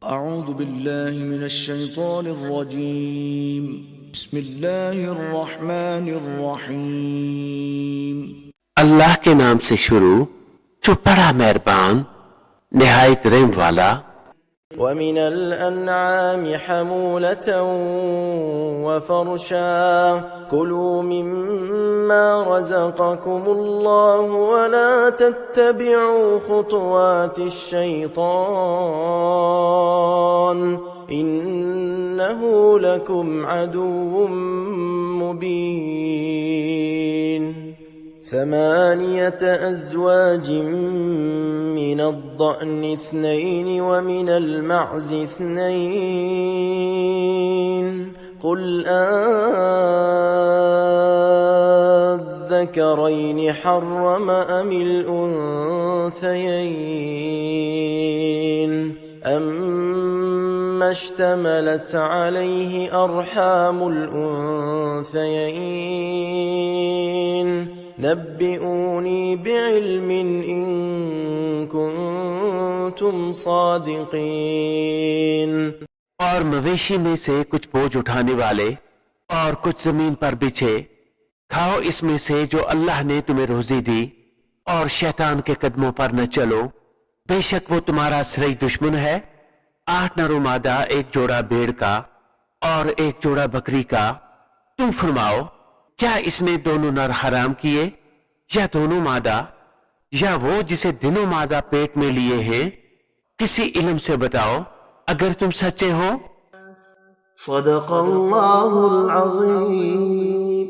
أعوذ बिल्लाहि मिनश्शैतानिर्रजीम बिस्मिल्लाहिर्रहमानिर्रहीम। अल्लाह के नाम से शुरू जो बड़ा मेहरबान निहायत रहम वाला। ومن الأنعام حمولة وفرشا كلوا مما رزقكم الله ولا تتبعوا خطوات الشيطان إنه لكم عدو مبين 8 أزواج من الضأن 2 ومن المعز 2 قل أذكرين حرم أم الأنثيين أما اشتملت عليه أرحام الأنثيين نبئوني بعلم إن كنتم صادقين। और मवेशी में से कुछ बोझ उठाने वाले और कुछ जमीन पर बिछे खाओ इसमें से जो अल्लाह ने तुम्हें रोजी दी, और शैतान के कदमों पर न चलो, बेशक वो तुम्हारा सही दुश्मन है। 8 नर मादा, 1 जोड़ा भेड़ का और 1 जोड़ा बकरी का। तुम फरमाओ, क्या इसने दोनों नर हराम किए या दोनों मादा, या वो जिसे दिनों मादा पेट में लिए हैं? किसी इल्म से बताओ अगर तुम सच्चे हो। सदक़ल्लाहुल अज़ीम।